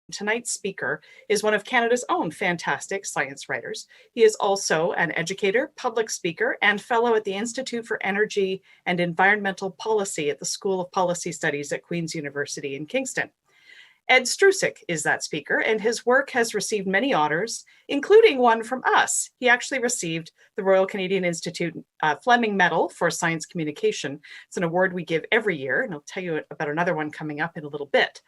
Tonight's speaker is one of Canada's own fantastic science writers. He is also an educator, public speaker, and fellow at the Institute for Energy and Environmental Policy at the School of Policy Studies at Queen's University in Kingston. Ed Struzik is that speaker, and his work has received many honors, including one from us. He actually received the Royal Canadian Institute Fleming Medal for Science Communication. It's an award we give every year, and I'll tell you about another one coming up in a little bit.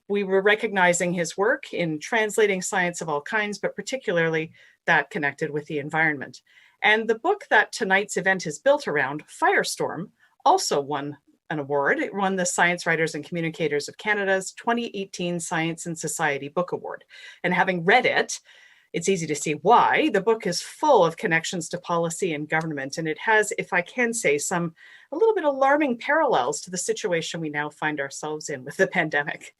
We were recognizing his work in translating science of all kinds, but particularly that connected with the environment. And the book that tonight's event is built around, Firestorm, also won an award. It won the Science Writers and Communicators of Canada's 2018 Science and Society Book Award. And having read it, it's easy to see why. The book is full of connections to policy and government, and it has, if I can say, a little bit alarming parallels to the situation we now find ourselves in with the pandemic.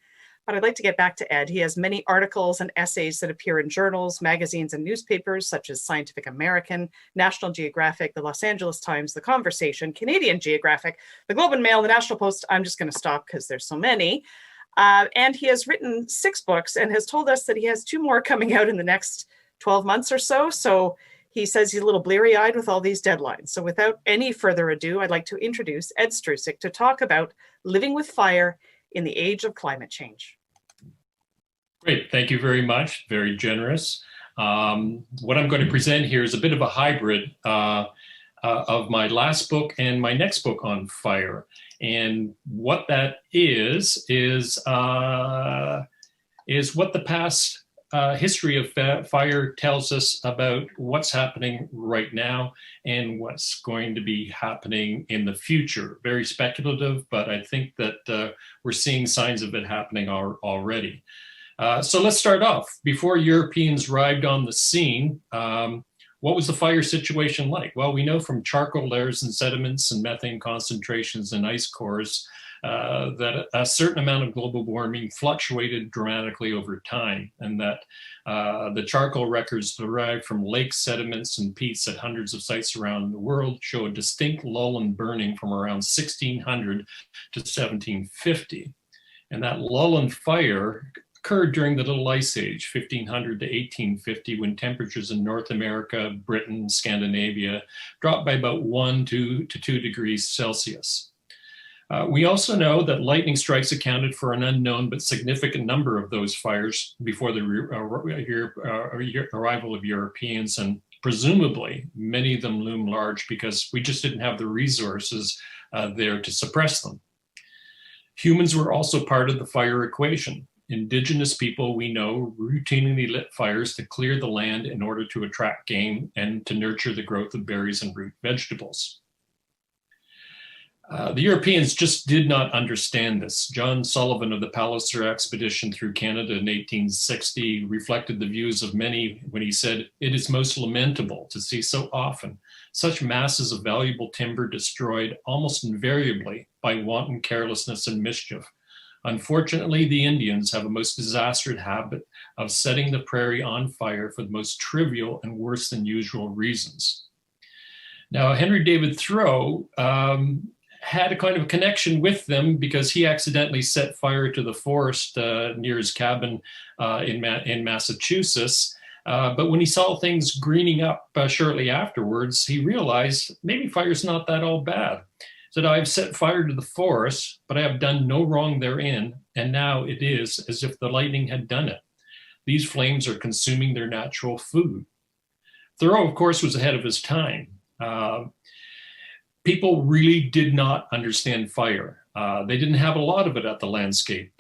But I'd like to get back to Ed. He has many articles and essays that appear in journals, magazines, and newspapers such as Scientific American, National Geographic, the Los Angeles Times, The Conversation, Canadian Geographic, the Globe and Mail, the National Post. I'm just going to stop because there's so many. And he has written 6 books and has told us that he has 2 more coming out in the next 12 months or so. So he says he's a little bleary-eyed with all these deadlines. So without any further ado, I'd like to introduce Ed Struzik to talk about living with fire in the age of climate change. Great, thank you very much, very generous. What I'm going to present here is a bit of a hybrid of my last book and my next book on fire. And what that is what the past history of fire tells us about what's happening right now and what's going to be happening in the future. Very speculative, but I think that we're seeing signs of it happening already. So let's start off. Before Europeans arrived on the scene, what was the fire situation like? Well, we know from charcoal layers and sediments and methane concentrations and ice cores that a certain amount of global warming fluctuated dramatically over time, and that the charcoal records derived from lake sediments and peats at hundreds of sites around the world show a distinct lull in burning from around 1600 to 1750. And that lull in fire occurred during the Little Ice Age, 1500 to 1850, when temperatures in North America, Britain, Scandinavia dropped by about 1 to 2 degrees Celsius. We also know that lightning strikes accounted for an unknown but significant number of those fires before the arrival of Europeans, and presumably many of them loom large because we just didn't have the resources there to suppress them. Humans were also part of the fire equation. Indigenous people, we know, routinely lit fires to clear the land in order to attract game and to nurture the growth of berries and root vegetables. The Europeans just did not understand this. John Sullivan of the Palliser expedition through Canada in 1860 reflected the views of many when he said, "It is most lamentable to see so often such masses of valuable timber destroyed almost invariably by wanton carelessness and mischief. Unfortunately, the Indians have a most disastrous habit of setting the prairie on fire for the most trivial and worse than usual reasons." Now, Henry David Thoreau had a kind of connection with them because he accidentally set fire to the forest near his cabin in Massachusetts. But when he saw things greening up shortly afterwards, he realized maybe fire's not that all bad. That I've set fire to the forest, but I have done no wrong therein, and now it is as if the lightning had done it. These flames are consuming their natural food. Thoreau, of course, was ahead of his time. People really did not understand fire. They didn't have a lot of it at the landscape,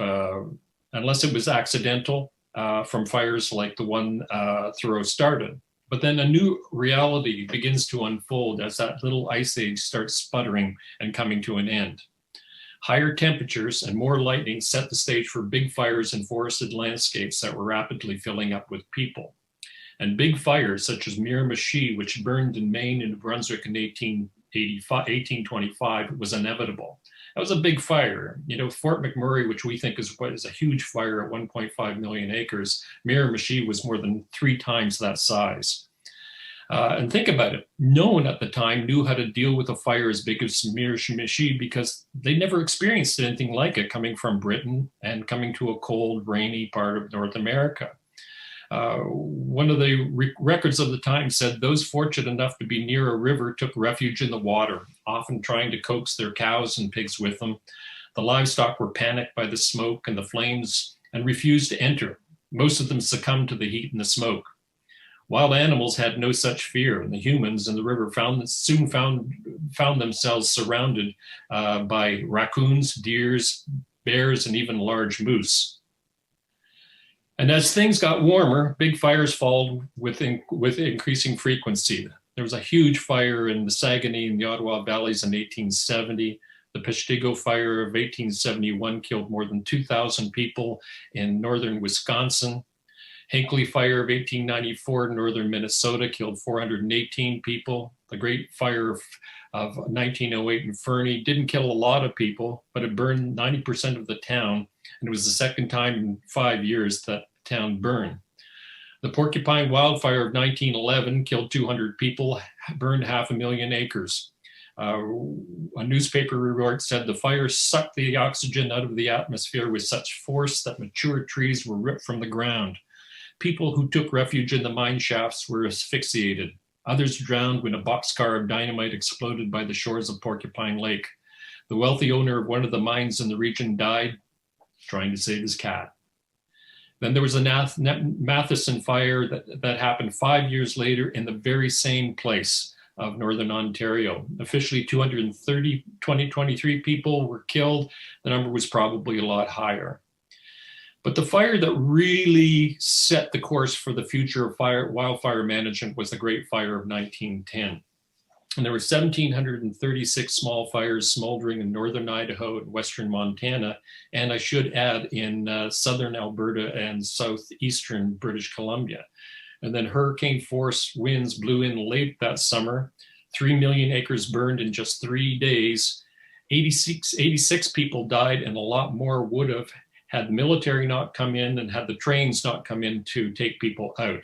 unless it was accidental from fires like the one Thoreau started. But then a new reality begins to unfold as that little ice age starts sputtering and coming to an end. Higher temperatures and more lightning set the stage for big fires in forested landscapes that were rapidly filling up with people. And big fires such as Miramichi, which burned in Maine and New Brunswick in 1825, was inevitable. That was a big fire. You know, Fort McMurray, which we think is a huge fire at 1.5 million acres, Miramichi was more than 3 times that size. And think about it. No one at the time knew how to deal with a fire as big as Miramichi because they never experienced anything like it coming from Britain and coming to a cold, rainy part of North America. One of the records of the time said those fortunate enough to be near a river took refuge in the water, often trying to coax their cows and pigs with them. The livestock were panicked by the smoke and the flames and refused to enter. Most of them succumbed to the heat and the smoke. Wild animals had no such fear, and the humans in the river soon found themselves surrounded by raccoons, deers, bears, and even large moose. And as things got warmer, big fires followed with increasing frequency. There was a huge fire in the Saguenay and the Ottawa valleys in 1870. The Peshtigo Fire of 1871 killed more than 2,000 people in northern Wisconsin. Hinckley Fire of 1894 in northern Minnesota killed 418 people. The Great Fire of 1908 in Fernie didn't kill a lot of people, but it burned 90% of the town. And it was the second time in 5 years that the town burned. The Porcupine Wildfire of 1911 killed 200 people, burned 500,000 acres. A newspaper report said the fire sucked the oxygen out of the atmosphere with such force that mature trees were ripped from the ground. People who took refuge in the mine shafts were asphyxiated. Others drowned when a boxcar of dynamite exploded by the shores of Porcupine Lake. The wealthy owner of one of the mines in the region died trying to save his cat. Then there was a Matheson fire that happened 5 years later in the very same place of Northern Ontario. Officially 2023 people were killed. The number was probably a lot higher. But the fire that really set the course for the future of wildfire management was the Great Fire of 1910. And there were 1,736 small fires smoldering in northern Idaho and western Montana, and I should add in southern Alberta and southeastern British Columbia. And then hurricane force winds blew in late that summer. 3 million acres burned in just 3 days. 86 people died, and a lot more would have had the military not come in and had the trains not come in to take people out.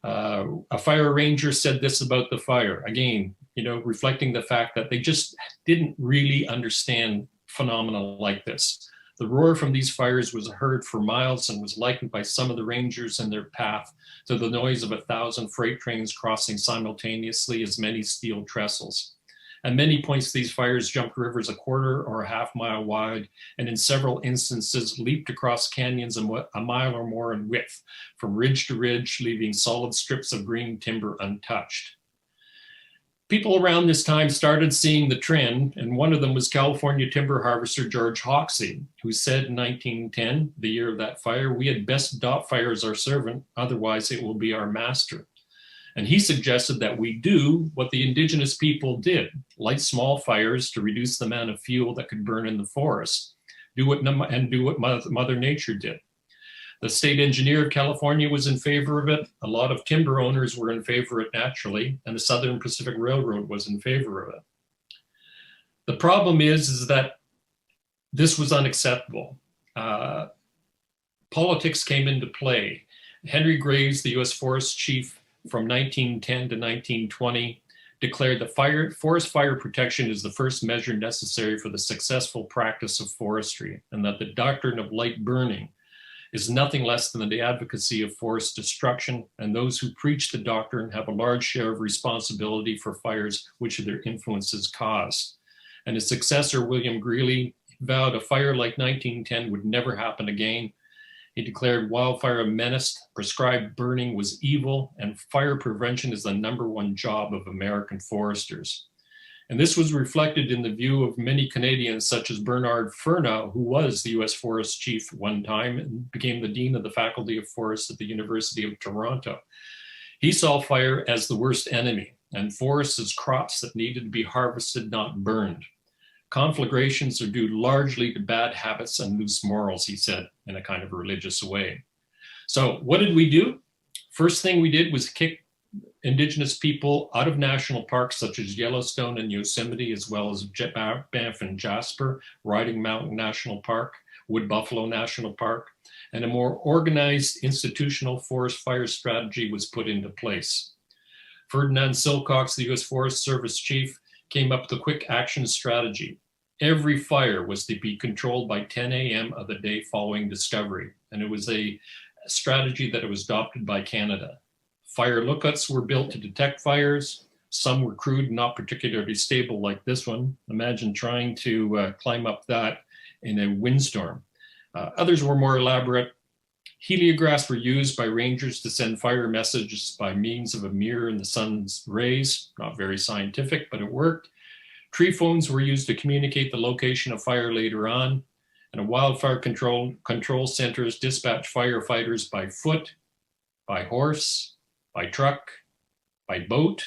A fire ranger said this about the fire, again, reflecting the fact that they just didn't really understand phenomena like this. The roar from these fires was heard for miles and was likened by some of the rangers in their path to the noise of 1,000 freight trains crossing simultaneously as many steel trestles. At many points, these fires jumped rivers a quarter or a half mile wide, and in several instances leaped across canyons a mile or more in width, from ridge to ridge, leaving solid strips of green timber untouched. People around this time started seeing the trend, and one of them was California timber harvester George Hoxsey, who said in 1910, the year of that fire, "We had best adopt fire as our servant, otherwise it will be our master." And he suggested that we do what the indigenous people did, light small fires to reduce the amount of fuel that could burn in the forest, do what Mother Nature did. The state engineer of California was in favor of it. A lot of timber owners were in favor of it naturally, and the Southern Pacific Railroad was in favor of it. The problem is that this was unacceptable. Politics came into play. Henry Graves, the US Forest Chief, from 1910 to 1920, declared that forest fire protection is the first measure necessary for the successful practice of forestry, and that the doctrine of light burning is nothing less than the advocacy of forest destruction, and those who preach the doctrine have a large share of responsibility for fires which their influences caused. And his successor, William Greeley, vowed a fire like 1910 would never happen again. He declared wildfire a menace, prescribed burning was evil, and fire prevention is the #1 job of American foresters. And this was reflected in the view of many Canadians, such as Bernard Furneaux, who was the US Forest Chief one time and became the Dean of the Faculty of Forests at the University of Toronto. He saw fire as the worst enemy, and forests as crops that needed to be harvested, not burned. Conflagrations are due largely to bad habits and loose morals, he said, in a kind of religious way. So what did we do? First thing we did was kick Indigenous people out of national parks such as Yellowstone and Yosemite, as well as Banff and Jasper, Riding Mountain National Park, Wood Buffalo National Park, and a more organized institutional forest fire strategy was put into place. Ferdinand Silcox, the U.S. Forest Service chief, came up with a quick action strategy. Every fire was to be controlled by 10 a.m. of the day following discovery. And it was a strategy that was adopted by Canada. Fire lookouts were built to detect fires. Some were crude and not particularly stable, like this one. Imagine trying to climb up that in a windstorm. Others were more elaborate. Heliographs were used by rangers to send fire messages by means of a mirror in the sun's rays. Not very scientific, but it worked. Tree phones were used to communicate the location of fire later on. And a wildfire control centers dispatched firefighters by foot, by horse, by truck, by boat,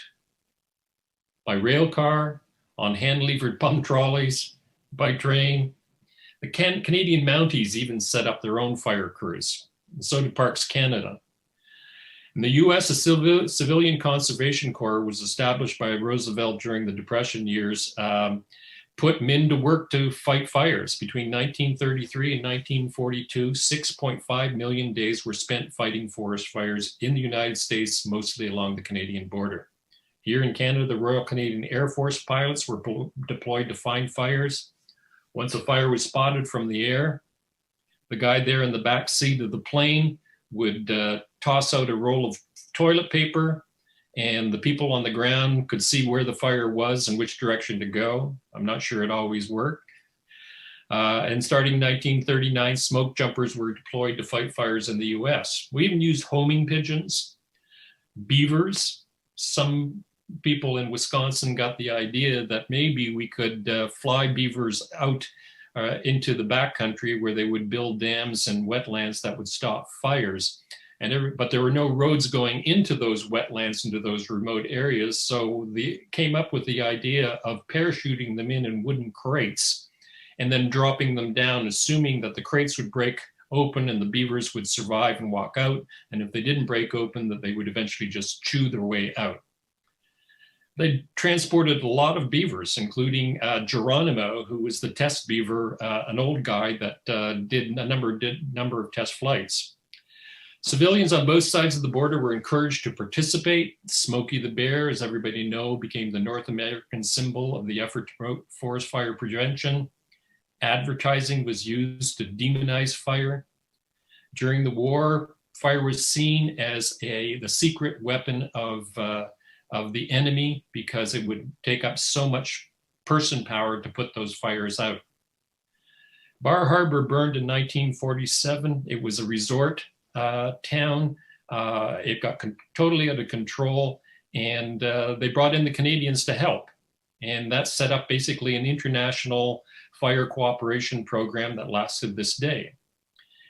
by rail car, on hand-levered pump trolleys, by train. The Canadian Mounties even set up their own fire crews, and so did Parks Canada. In the US, a civilian conservation corps was established by Roosevelt during the Depression years, put men to work to fight fires. Between 1933 and 1942, 6.5 million days were spent fighting forest fires in the United States, mostly along the Canadian border. Here in Canada, the Royal Canadian Air Force pilots were deployed to find fires. Once a fire was spotted from the air, the guy there in the back seat of the plane would toss out a roll of toilet paper, and the people on the ground could see where the fire was and which direction to go. I'm not sure it always worked. And starting in 1939, smoke jumpers were deployed to fight fires in the US. We even used homing pigeons, beavers. Some people in Wisconsin got the idea that maybe we could fly beavers out into the backcountry where they would build dams and wetlands that would stop fires. But there were no roads going into those wetlands, into those remote areas. So they came up with the idea of parachuting them in wooden crates and then dropping them down, assuming that the crates would break open and the beavers would survive and walk out. And if they didn't break open, that they would eventually just chew their way out. They transported a lot of beavers, including Geronimo, who was the test beaver, an old guy that did a number of test flights. Civilians on both sides of the border were encouraged to participate. Smokey the Bear, as everybody knows, became the North American symbol of the effort to promote forest fire prevention. Advertising was used to demonize fire. During the war, fire was seen as the secret weapon of the enemy because it would take up so much person power to put those fires out. Bar Harbor burned in 1947. It was a resort town. It got totally out of control, and they brought in the Canadians to help. And that set up basically an international fire cooperation program that lasted this day.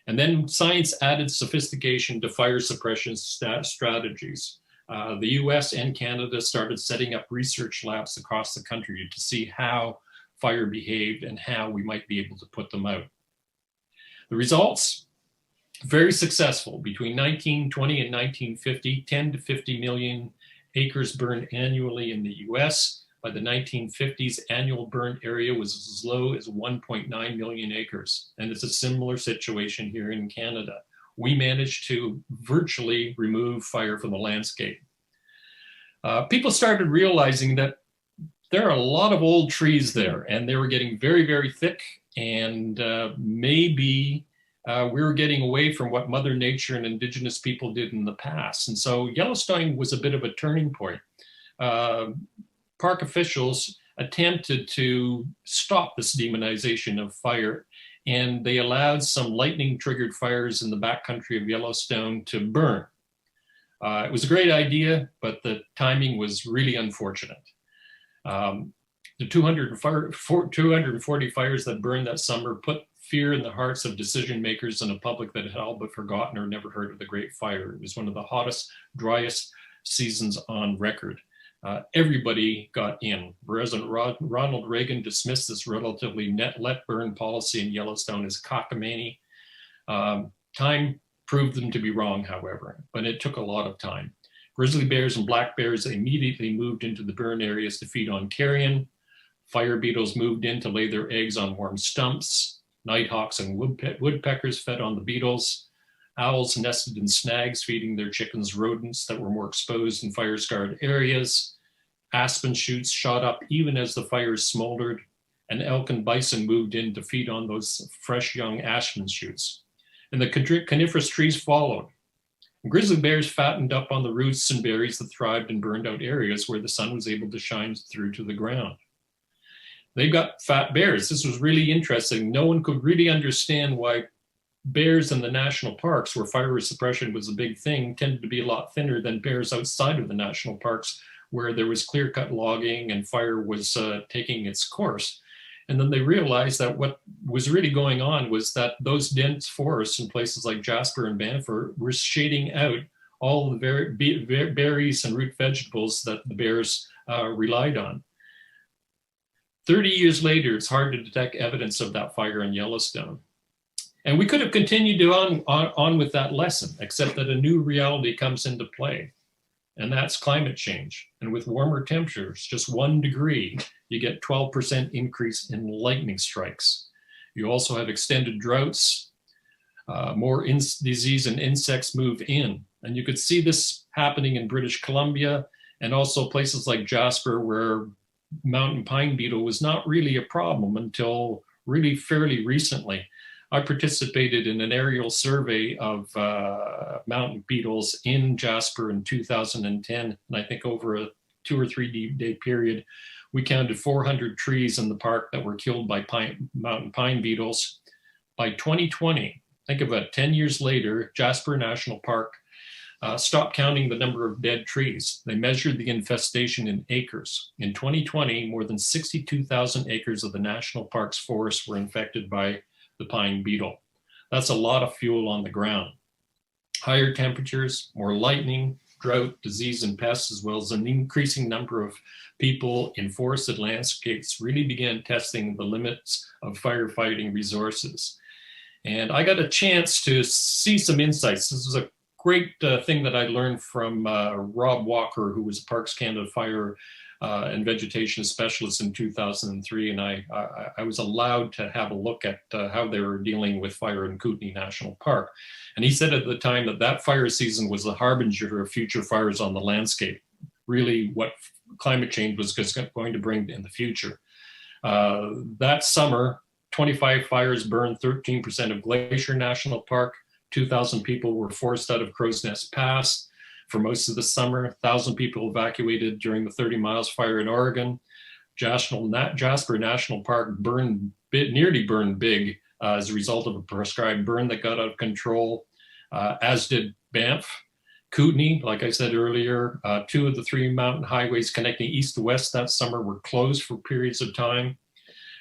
And then science added sophistication to fire suppression strategies. The US and Canada started setting up research labs across the country to see how fire behaved and how we might be able to put them out. The results, very successful. Between 1920 and 1950, 10 to 50 million acres burned annually in the US. By the 1950s, annual burn area was as low as 1.9 million acres. And it's a similar situation here in Canada. We managed to virtually remove fire from the landscape. People started realizing that there are a lot of old trees there, and they were getting very, very thick, and maybe we were getting away from what Mother Nature and Indigenous people did in the past. And so Yellowstone was a bit of a turning point. Park officials attempted to stop this demonization of fire, and they allowed some lightning-triggered fires in the backcountry of Yellowstone to burn. It was a great idea, but the timing was really unfortunate. The 240 fires that burned that summer put fear in the hearts of decision makers and a public that had all but forgotten or never heard of the Great Fire. It was one of the hottest, driest seasons on record. Everybody got in. President Ronald Reagan dismissed this relatively let burn policy in Yellowstone as cockamamie. Time proved them to be wrong, however, but it took a lot of time. Grizzly bears and black bears immediately moved into the burn areas to feed on carrion. Fire beetles moved in to lay their eggs on warm stumps. Nighthawks and woodpeckers fed on the beetles. Owls nested in snags, feeding their chickens rodents that were more exposed in fire-scarred areas. Aspen shoots shot up even as the fires smoldered, and elk and bison moved in to feed on those fresh young aspen shoots. And the coniferous trees followed. Grizzly bears fattened up on the roots and berries that thrived in burned out areas where the sun was able to shine through to the ground. They got fat bears. This was really interesting. No one could really understand why bears in the national parks, where fire suppression was a big thing, tended to be a lot thinner than bears outside of the national parks, where there was clear-cut logging and fire was taking its course. And then they realized that what was really going on was that those dense forests in places like Jasper and Banff were shading out all the berries and root vegetables that the bears relied on. 30 years later, it's hard to detect evidence of that fire in Yellowstone. And we could have continued on with that lesson, except that a new reality comes into play, and that's climate change. And with warmer temperatures, just 1 degree, you get 12% increase in lightning strikes. You also have extended droughts, more disease and insects move in. And you could see this happening in British Columbia and also places like Jasper, where mountain pine beetle was not really a problem until really fairly recently. I participated in an aerial survey of mountain beetles in Jasper in 2010, and I think over a 2 or 3 day period, we counted 400 trees in the park that were killed by mountain pine beetles. By 2020, think of it, 10 years later, Jasper National Park stopped counting the number of dead trees. They measured the infestation in acres. In 2020, more than 62,000 acres of the national park's forests were infected by the pine beetle. That's a lot of fuel on the ground. Higher temperatures, more lightning, drought, disease, and pests, as well as an increasing number of people in forested landscapes, really began testing the limits of firefighting resources. And I got a chance to see some insights. This is a great thing that I learned from Rob Walker, who was a Parks Canada fire and vegetation specialist in 2003, and I was allowed to have a look at how they were dealing with fire in Kootenay National Park. And he said at the time that that fire season was the harbinger of future fires on the landscape, really what climate change was going to bring in the future. That summer, 25 fires burned 13% of Glacier National Park. 2,000 people were forced out of Crow's Nest Pass. For most of the summer, 1,000 people evacuated during the 30 Miles fire in Oregon. Jasper National Park nearly burned big as a result of a prescribed burn that got out of control, as did Banff. Kootenay, like I said earlier, 2 of the 3 mountain highways connecting east to west that summer were closed for periods of time.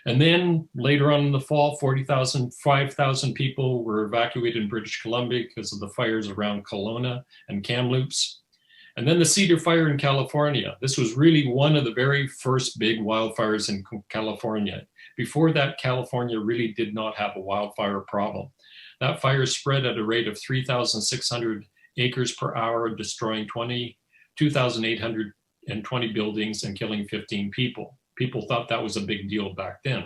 And then later on in the fall, 5,000 people were evacuated in British Columbia because of the fires around Kelowna and Kamloops. And then the Cedar Fire in California. This was really one of the very first big wildfires in California. Before that, California really did not have a wildfire problem. That fire spread at a rate of 3,600 acres per hour, destroying 2,820 buildings and killing 15 people. People thought that was a big deal back then.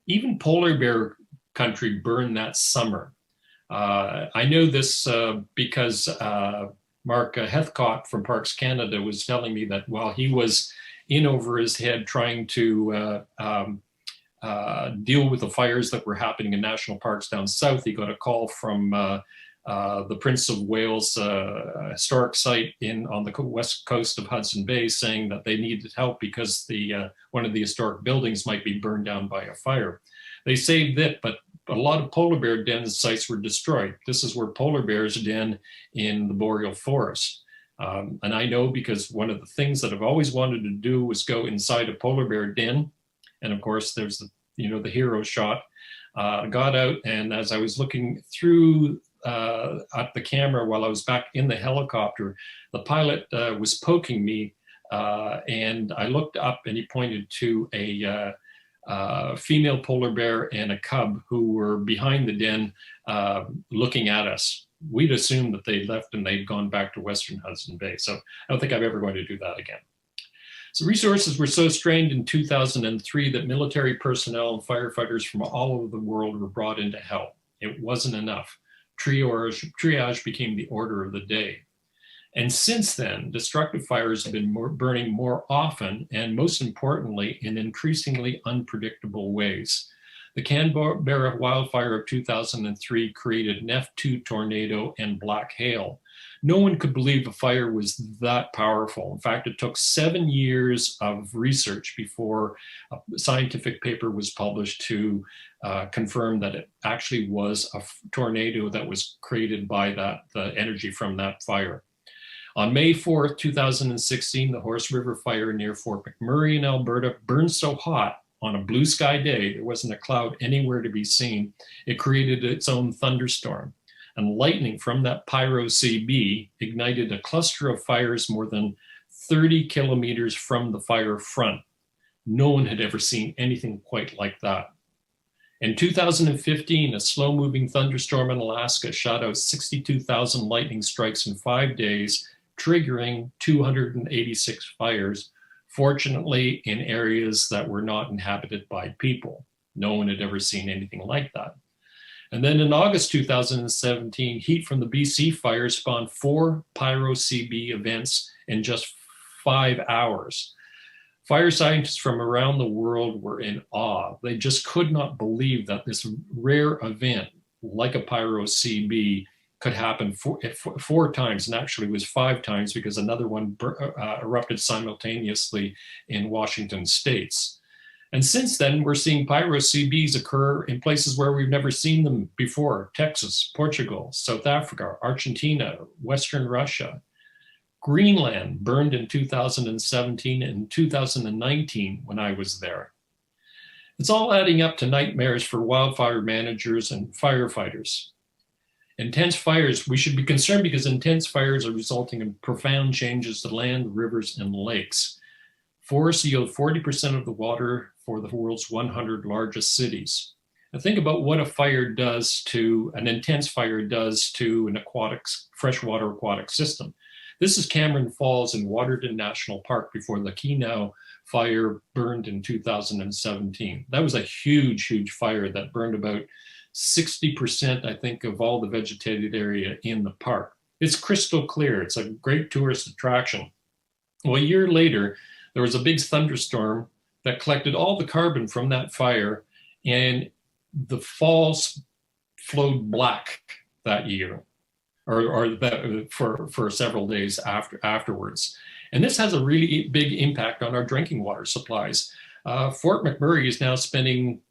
Even polar bear country burned that summer. I know this because Mark Heathcote from Parks Canada was telling me that while he was in over his head trying to deal with the fires that were happening in national parks down south, he got a call from the Prince of Wales historic site on the west coast of Hudson Bay, saying that they needed help because one of the historic buildings might be burned down by a fire. They saved it, but a lot of polar bear den sites were destroyed. This is where polar bears den in the boreal forest. And I know because one of the things that I've always wanted to do was go inside a polar bear den. And of course, there's the hero shot. Got out, and as I was looking through at the camera while I was back in the helicopter, the pilot was poking me, and I looked up and he pointed to a female polar bear and a cub who were behind the den looking at us. We'd assumed that they'd left and they'd gone back to Western Hudson Bay. So I don't think I'm ever going to do that again. So resources were so strained in 2003 that military personnel and firefighters from all over the world were brought in to help. It wasn't enough. triage became the order of the day. And since then, destructive fires have been burning more often and, most importantly, in increasingly unpredictable ways. The Canberra wildfire of 2003 created an F2 tornado and black hail. No one could believe a fire was that powerful. In fact, it took 7 years of research before a scientific paper was published to confirm that it actually was a tornado that was created by the energy from that fire. On May 4th, 2016, the Horse River Fire near Fort McMurray in Alberta burned so hot on a blue sky day, there wasn't a cloud anywhere to be seen. It created its own thunderstorm. And lightning from that PyroCB ignited a cluster of fires more than 30 kilometers from the fire front. No one had ever seen anything quite like that. In 2015, a slow-moving thunderstorm in Alaska shot out 62,000 lightning strikes in 5 days, triggering 286 fires, fortunately in areas that were not inhabited by people. No one had ever seen anything like that. And then in August 2017, heat from the BC fire spawned 4 PyroCB events in just 5 hours. Fire scientists from around the world were in awe. They just could not believe that this rare event, like a PyroCB, could happen four times, and actually was 5 times because another one erupted simultaneously in Washington states. And since then, we're seeing PyroCBs occur in places where we've never seen them before: Texas, Portugal, South Africa, Argentina, Western Russia. Greenland burned in 2017 and 2019 when I was there. It's all adding up to nightmares for wildfire managers and firefighters. Intense fires, we should be concerned because intense fires are resulting in profound changes to land, rivers, and lakes. Forests yield 40% of the water for the world's 100 largest cities. Now think about what a fire does to, an intense fire does to an freshwater aquatic system. This is Cameron Falls in Waterton National Park before the Kenow fire burned in 2017. That was a huge, huge fire that burned about 60%, I think, of all the vegetated area in the park. It's crystal clear. It's a great tourist attraction. Well, a year later, there was a big thunderstorm that collected all the carbon from that fire, and the falls flowed black that year, for several days afterwards. And this has a really big impact on our drinking water supplies. Fort McMurray is now spending,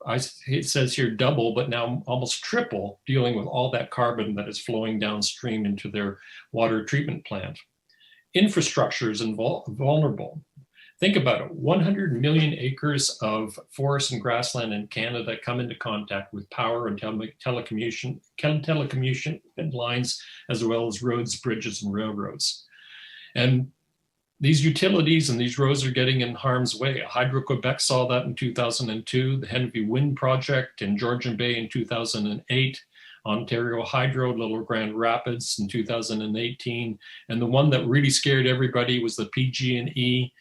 it says here double, but now almost triple, dealing with all that carbon that is flowing downstream into their water treatment plant. Infrastructure is vulnerable. Think about it, 100 million acres of forest and grassland in Canada come into contact with power and telecommunication lines, as well as roads, bridges, and railroads. And these utilities and these roads are getting in harm's way. Hydro-Quebec saw that in 2002, the Henvey Wind Project in Georgian Bay in 2008, Ontario Hydro, Little Grand Rapids in 2018, and the one that really scared everybody was the PG&E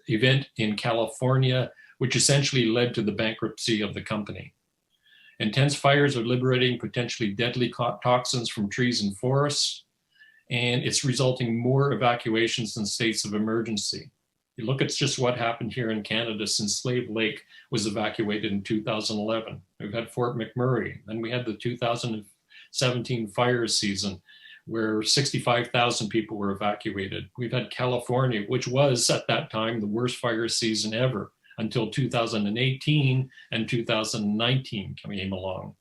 event in California, which essentially led to the bankruptcy of the company. Intense fires are liberating potentially deadly toxins from trees and forests, and it's resulting more evacuations in states of emergency. You look at just what happened here in Canada since Slave Lake was evacuated in 2011. We've had Fort McMurray, then we had the 2017 fire season where 65,000 people were evacuated. We've had California, which was at that time the worst fire season ever until 2018 and 2019 came along.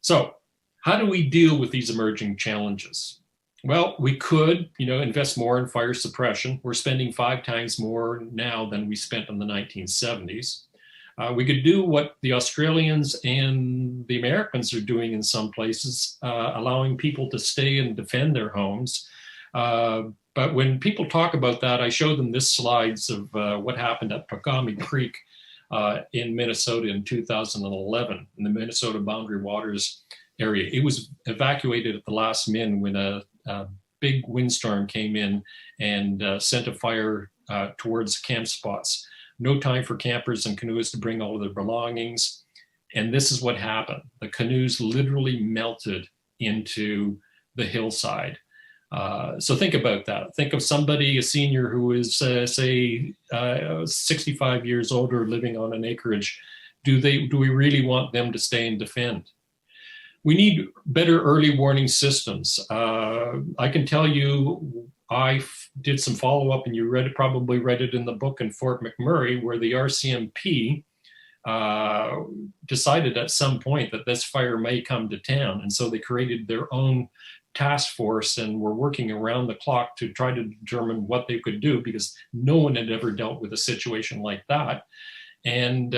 So how do we deal with these emerging challenges? Well, we could, invest more in fire suppression. We're spending 5 times more now than we spent in the 1970s. We could do what the Australians and the Americans are doing in some places, allowing people to stay and defend their homes. But when people talk about that, I show them this slides of what happened at Pagami Creek in Minnesota in 2011, in the Minnesota Boundary Waters area. It was evacuated at the last minute when a big windstorm came in and sent a fire towards camp spots. No time for campers and canoeists to bring all of their belongings. And this is what happened. The canoes literally melted into the hillside. So think about that. Think of somebody, a senior who is, say, 65 years old or living on an acreage. Do we really want them to stay and defend? We need better early warning systems. I can tell you, I did some follow-up, and you probably read it in the book, in Fort McMurray, where the RCMP decided at some point that this fire may come to town. And so they created their own task force and were working around the clock to try to determine what they could do, because no one had ever dealt with a situation like that. And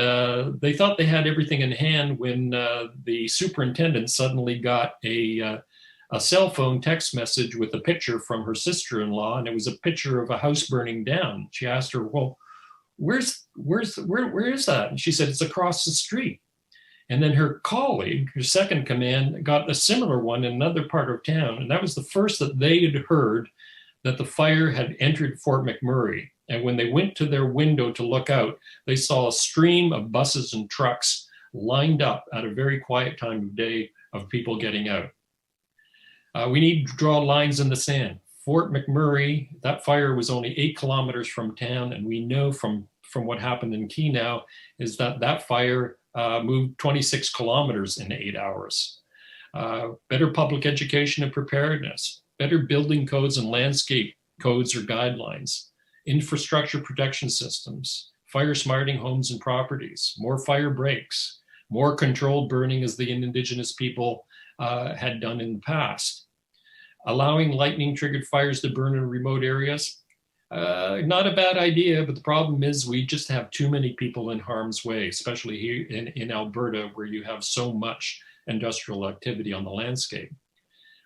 they thought they had everything in hand when the superintendent suddenly got a cell phone text message with a picture from her sister-in-law, and it was a picture of a house burning down. She asked her, well, where is that? And she said, it's across the street. And then her colleague, her second command, got a similar one in another part of town. And that was the first that they had heard that the fire had entered Fort McMurray. And when they went to their window to look out, they saw a stream of buses and trucks lined up at a very quiet time of day of people getting out. We need to draw lines in the sand. Fort McMurray, that fire was only 8 kilometers from town. And we know from what happened in Kenow is that fire moved 26 kilometers in 8 hours. Better public education and preparedness, better building codes and landscape codes or guidelines, infrastructure protection systems, fire smarting homes and properties, more fire breaks, more controlled burning as the indigenous people had done in the past. Allowing lightning triggered fires to burn in remote areas, not a bad idea, but the problem is we just have too many people in harm's way, especially here in Alberta, where you have so much industrial activity on the landscape.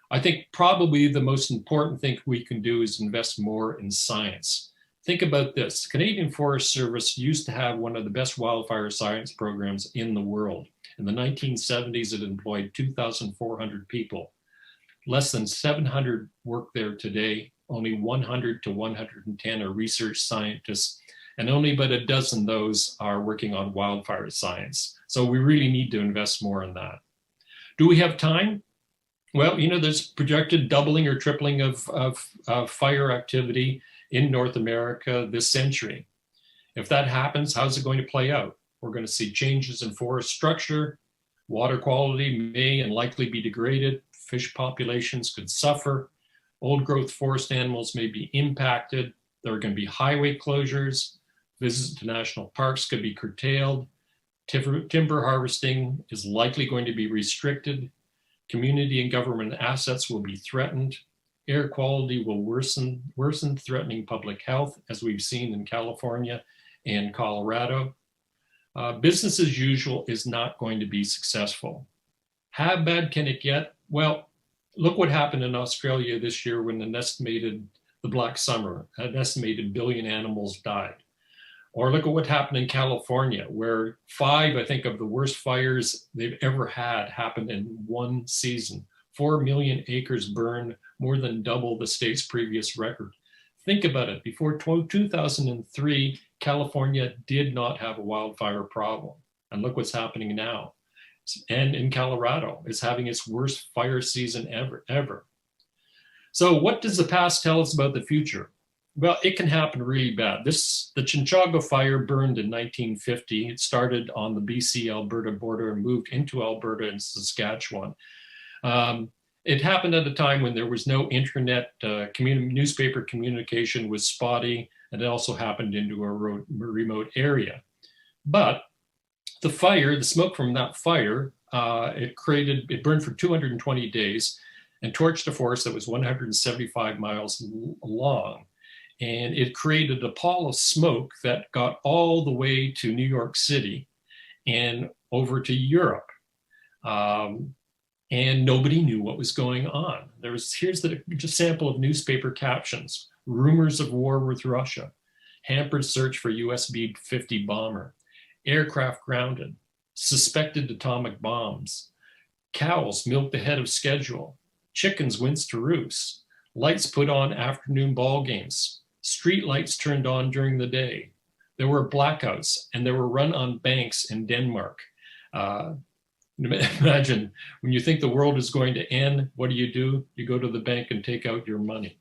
I think probably the most important thing we can do is invest more in science. Think about this. Canadian Forest Service used to have one of the best wildfire science programs in the world. In the 1970s, it employed 2,400 people. Less than 700 work there today. Only 100 to 110 are research scientists, and only about a dozen of those are working on wildfire science. So we really need to invest more in that. Do we have time? Well, there's projected doubling or tripling of fire activity in North America this century. If that happens, how's it going to play out? We're going to see changes in forest structure. Water quality may and likely be degraded. Fish populations could suffer. Old growth forest animals may be impacted. There are going to be highway closures. Visits to national parks could be curtailed. Timber harvesting is likely going to be restricted. Community and government assets will be threatened. Air quality will worsen, threatening public health, as we've seen in California and Colorado. Business as usual is not going to be successful. How bad can it get? Well, look what happened in Australia this year when the Black Summer, an estimated 1 billion animals died. Or look at what happened in California, where 5, I think, of the worst fires they've ever had happened in one season. 4 million acres burned, more than double the state's previous record. Think about it. Before 2003, California did not have a wildfire problem. And look what's happening now. And in Colorado, it's having its worst fire season ever. So what does the past tell us about the future? Well, it can happen really bad. The Chinchaga fire burned in 1950. It started on the BC-Alberta border and moved into Alberta and Saskatchewan. It happened at a time when there was no internet, newspaper communication was spotty, and it also happened into a remote area. But the smoke from that fire, it burned for 220 days and torched a forest that was 175 miles long. And it created a pall of smoke that got all the way to New York City and over to Europe. And nobody knew what was going on. Here's just sample of newspaper captions. Rumors of war with Russia. Hampered search for US B-50 bomber. Aircraft grounded. Suspected atomic bombs. Cows milked ahead of schedule. Chickens winced to roost. Lights put on afternoon ball games. Street lights turned on during the day. There were blackouts, and there were run-on banks in Denmark. Uh, Imagine when you think the world is going to end, what do? You go to the bank and take out your money.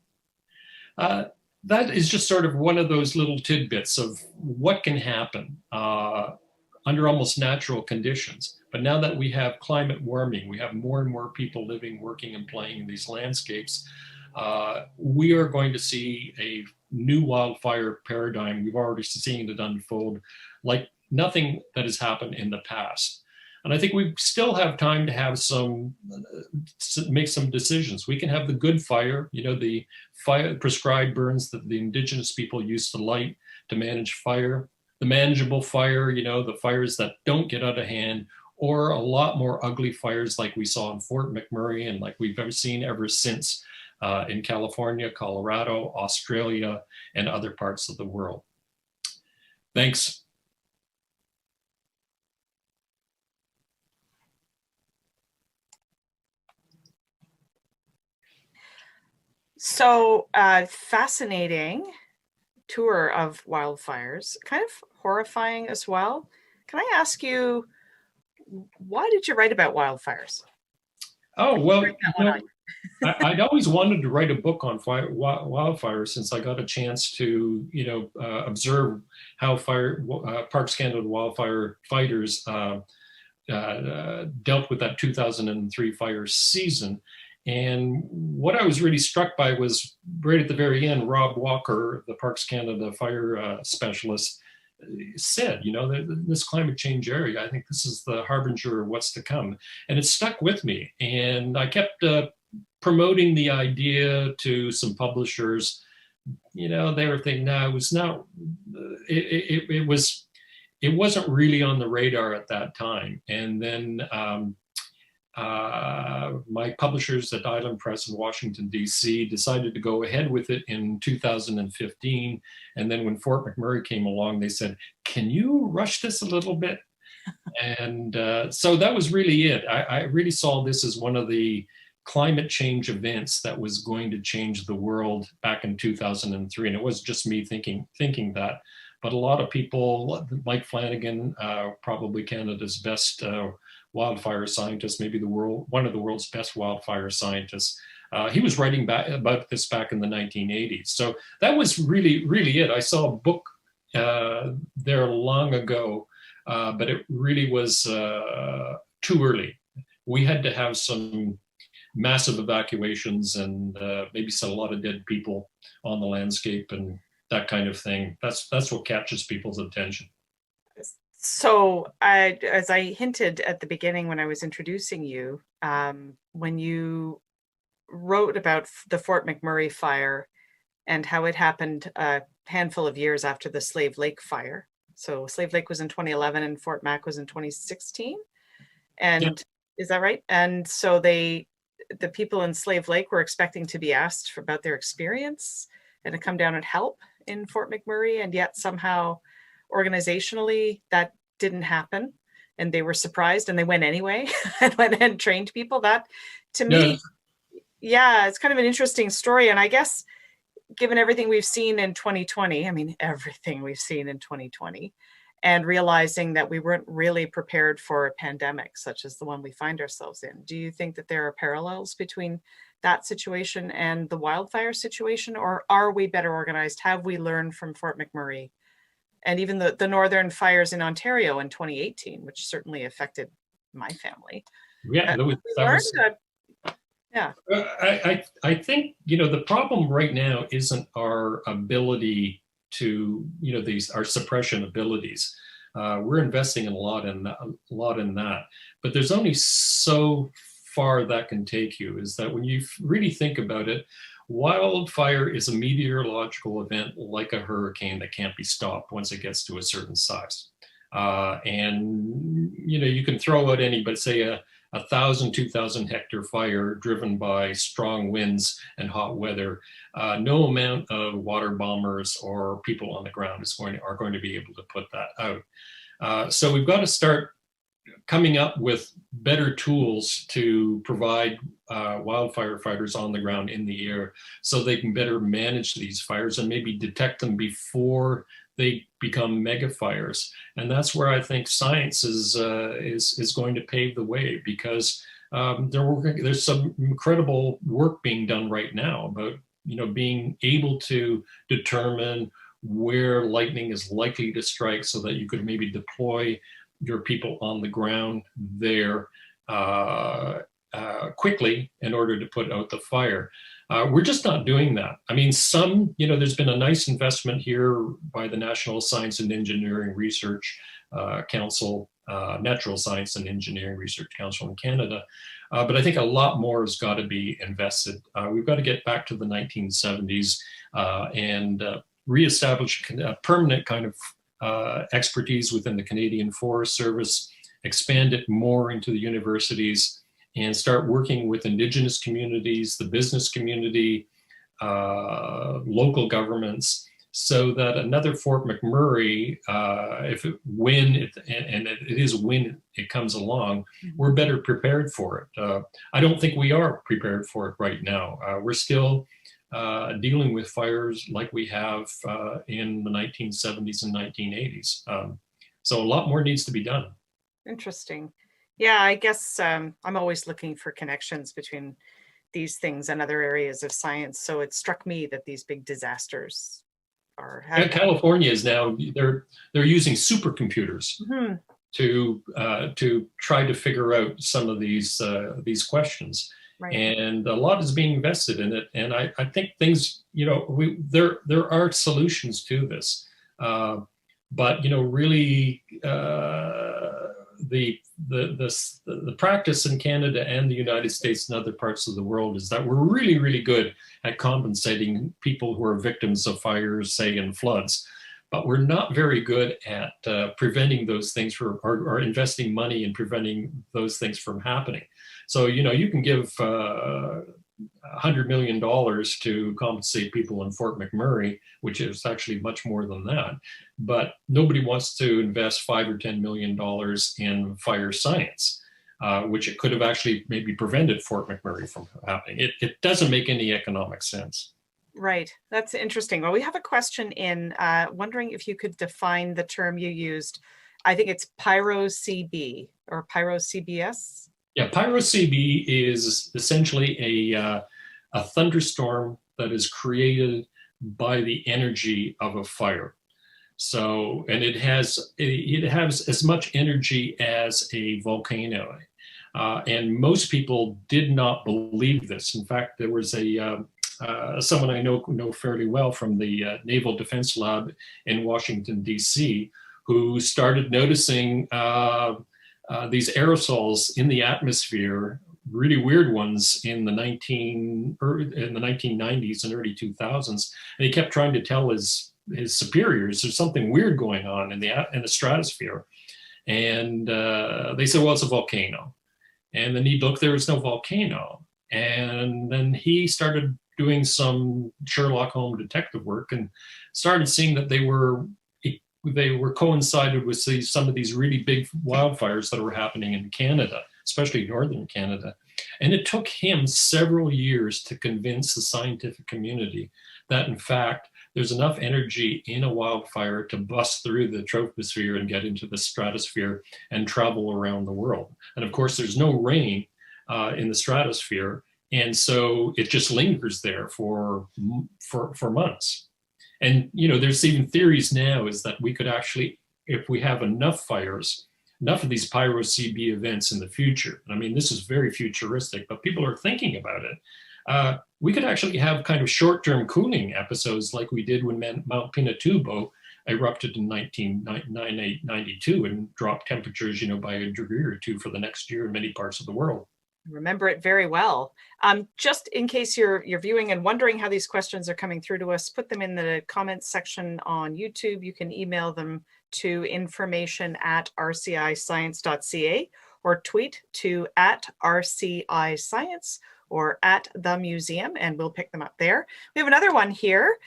That is just sort of one of those little tidbits of what can happen under almost natural conditions. But now that we have climate warming, we have more and more people living, working, and playing in these landscapes, we are going to see a new wildfire paradigm. We've already seen it unfold like nothing that has happened in the past. And I think we still have time to have make some decisions. We can have the good fire, the fire prescribed burns that the indigenous people used to light to manage fire, the manageable fire, the fires that don't get out of hand, or a lot more ugly fires like we saw in Fort McMurray and like we've ever seen ever since in California, Colorado, Australia, and other parts of the world. Thanks. So fascinating tour of wildfires, kind of horrifying as well. Can I ask you, why did you write about wildfires? Oh, well, I'd always wanted to write a book on wildfires since I got a chance to, observe how Parks Canada wildfire fighters dealt with that 2003 fire season. And what I was really struck by was right at the very end, Rob Walker, the Parks Canada fire specialist, said, this climate change area, I think this is the harbinger of what's to come. And it stuck with me. And I kept promoting the idea to some publishers. They were thinking, no, it was not, it wasn't really on the radar at that time. And then my publishers at Island Press in Washington, D.C. decided to go ahead with it in 2015. And then when Fort McMurray came along, they said, can you rush this a little bit? And so that was really it. I really saw this as one of the climate change events that was going to change the world back in 2003. And it wasn't just me thinking that, but a lot of people, Mike Flanagan, probably Canada's best wildfire scientist, maybe one of the world's best wildfire scientists. He was writing about this back in the 1980s. So that was really, really it. I saw a book there long ago, but it really was too early. We had to have some massive evacuations and maybe a lot of dead people on the landscape and that kind of thing. That's what catches people's attention. So as I hinted at the beginning when I was introducing you, when you wrote about the Fort McMurray fire and how it happened a handful of years after the Slave Lake fire. So Slave Lake was in 2011 and Fort Mac was in 2016. And yeah. Is that right? And so the people in Slave Lake were expecting to be asked about their experience and to come down and help in Fort McMurray, and yet somehow organizationally that didn't happen, and they were surprised and they went anyway and went and trained people. That to me, yeah, it's kind of an interesting story. And I guess given everything we've seen in 2020, everything we've seen in 2020, and realizing that we weren't really prepared for a pandemic such as the one we find ourselves in, do you think that there are parallels between that situation and the wildfire situation, or are we better organized? Have we learned from Fort McMurray and even the northern fires in Ontario in 2018, which certainly affected my family? Yeah, yeah. I think, the problem right now isn't our ability to, our suppression abilities. We're investing a lot in that, but there's only so far that can take you. Is that when you really think about it, wildfire is a meteorological event like a hurricane that can't be stopped once it gets to a certain size. And you can throw out any, but say a 1,000, 2,000 hectare fire driven by strong winds and hot weather. No amount of water bombers or people on the ground are going to be able to put that out. So we've got to start coming up with better tools to provide wildfire fighters on the ground in the air so they can better manage these fires and maybe detect them before they become mega fires. And that's where I think science is going to pave the way, because there's some incredible work being done right now about, being able to determine where lightning is likely to strike so that you could maybe deploy your people on the ground there quickly in order to put out the fire. We're just not doing that. I mean, there's been a nice investment here by the National Science and Engineering Research Council, Natural Science and Engineering Research Council in Canada. But I think a lot more has got to be invested. We've got to get back to the 1970s and reestablish a permanent kind of expertise within the Canadian Forest Service, expand it more into the universities, and start working with Indigenous communities, the business community, local governments, so that another Fort McMurray, when it comes along, we're better prepared for it. I don't think we are prepared for it right now. We're still dealing with fires like we have in the 1970s and 1980s. So a lot more needs to be done. Interesting. Yeah, I guess I'm always looking for connections between these things and other areas of science. So it struck me that these big disasters are happening. California is now, they're using supercomputers to try to figure out some of these questions. Right. And a lot is being invested in it. And I think things, there are solutions to this. But really, the practice in Canada and the United States and other parts of the world is that we're really, really good at compensating people who are victims of fires, say, and floods. But we're not very good at preventing those things or investing money in preventing those things from happening. So, you can give $100 million to compensate people in Fort McMurray, which is actually much more than that. But nobody wants to invest $5 or $10 million in fire science, which it could have actually maybe prevented Fort McMurray from happening. It doesn't make any economic sense. Right. That's interesting. Well, we have a question in wondering if you could define the term you used. I think it's PyroCB or PyroCBS. Yeah, PyroCB is essentially a thunderstorm that is created by the energy of a fire. So, and it has as much energy as a volcano. And most people did not believe this. In fact, there was someone I know fairly well from the Naval Defense Lab in Washington, D.C., who started noticing these aerosols in the atmosphere, really weird ones in the 1990s and early 2000s. And he kept trying to tell his superiors there's something weird going on in the stratosphere. And they said, well, it's a volcano. And then he looked, there was no volcano. And then he started doing some Sherlock Holmes detective work and started seeing that they were coincided with some of these really big wildfires that were happening in Canada, especially northern Canada. And it took him several years to convince the scientific community that, in fact, there's enough energy in a wildfire to bust through the troposphere and get into the stratosphere and travel around the world. And of course, there's no rain in the stratosphere. And so it just lingers there for months. And, there's even theories now is that we could actually, if we have enough fires, enough of these PyroCB events in the future, I mean, this is very futuristic, but people are thinking about it. We could actually have kind of short-term cooling episodes like we did when Mount Pinatubo erupted in 1992 and dropped temperatures, by a degree or two for the next year in many parts of the world. Remember it very well. Just in case you're viewing and wondering how these questions are coming through to us, put them in the comments section on YouTube. You can email them to information@rciscience.ca or tweet to @RCIScience or @TheMuseum, and we'll pick them up there. We have another one here.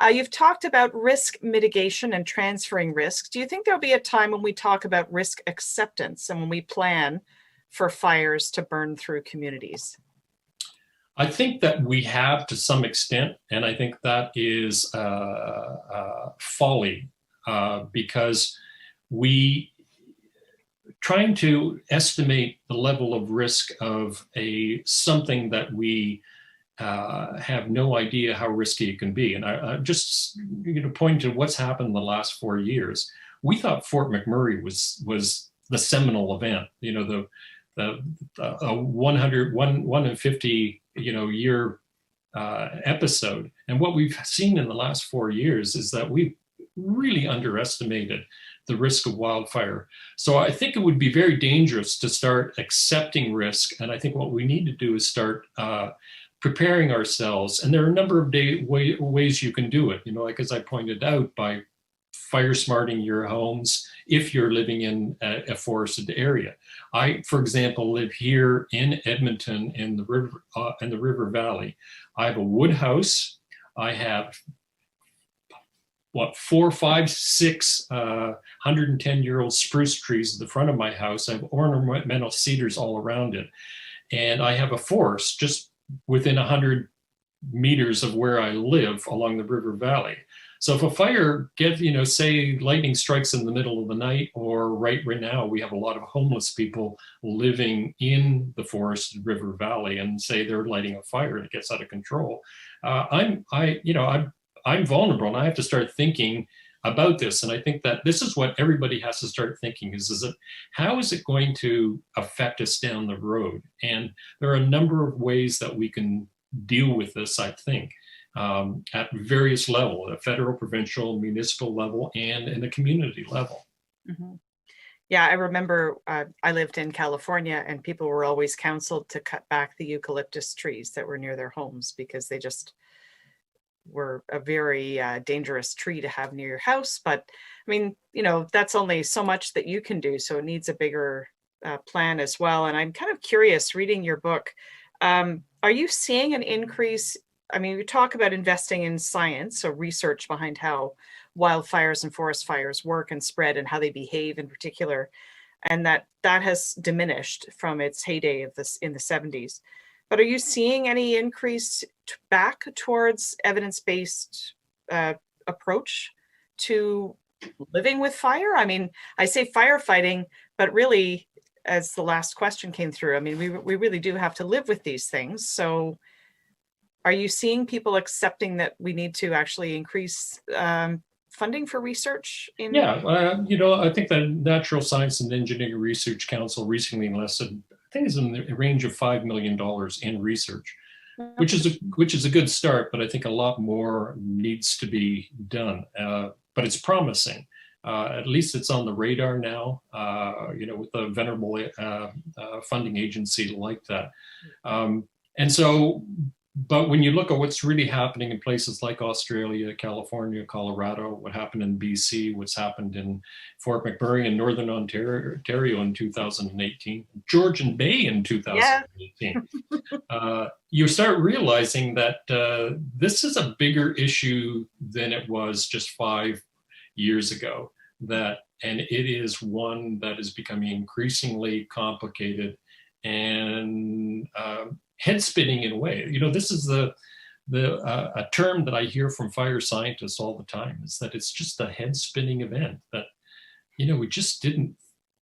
You've talked about risk mitigation and transferring risks. Do you think there'll be a time when we talk about risk acceptance and when we plan for fires to burn through communities? I think that we have to some extent, and I think that is folly because we trying to estimate the level of risk of something that we have no idea how risky it can be. And I just point to what's happened in the last 4 years. We thought Fort McMurray was the seminal event, the 1 in 50 year episode. And what we've seen in the last 4 years is that we've really underestimated the risk of wildfire. So I think it would be very dangerous to start accepting risk. And I think what we need to do is start preparing ourselves. And there are a number of ways you can do it, like as I pointed out, by fire smarting your homes if you're living in a forested area. I, for example, live here in Edmonton in the river valley. I have a wood house. I have 4, 5, 6 110-year-old spruce trees at the front of my house. I have ornamental cedars all around it. And I have a forest just within 100 meters of where I live along the river valley. So if a fire gets, say lightning strikes in the middle of the night, or right now, we have a lot of homeless people living in the forested river valley, and say they're lighting a fire and it gets out of control. I'm vulnerable, and I have to start thinking about this. And I think that this is what everybody has to start thinking is how is it going to affect us down the road? And there are a number of ways that we can deal with this, I think, at various levels, at federal, provincial, municipal level, and in the community level. Mm-hmm. Yeah, I remember I lived in California, and people were always counseled to cut back the eucalyptus trees that were near their homes because they just were a very dangerous tree to have near your house. But I mean, that's only so much that you can do. So it needs a bigger plan as well. And I'm kind of curious, reading your book, are you seeing an increase? I mean, you talk about investing in science, so research behind how wildfires and forest fires work and spread and how they behave in particular, and that has diminished from its heyday of this in the 70s. But are you seeing any increase back towards evidence-based approach to living with fire? I mean, I say firefighting, but really, as the last question came through, I mean, we really do have to live with these things. So are you seeing people accepting that we need to actually increase funding for research? Yeah, I think the Natural Science and Engineering Research Council recently enlisted, I think it's in the range of $5 million in research, which is a good start, but I think a lot more needs to be done. But it's promising. At least it's on the radar now, with a venerable funding agency like that. And so, but when you look at what's really happening in places like Australia, California, Colorado, what happened in BC, what's happened in Fort McMurray in Northern Ontario in 2018, Georgian Bay in 2018, you start realizing that this is a bigger issue than it was just 5 years ago. And it is one that is becoming increasingly complicated and head spinning in a way. This is a term that I hear from fire scientists all the time, is that it's just a head spinning event that, we just didn't,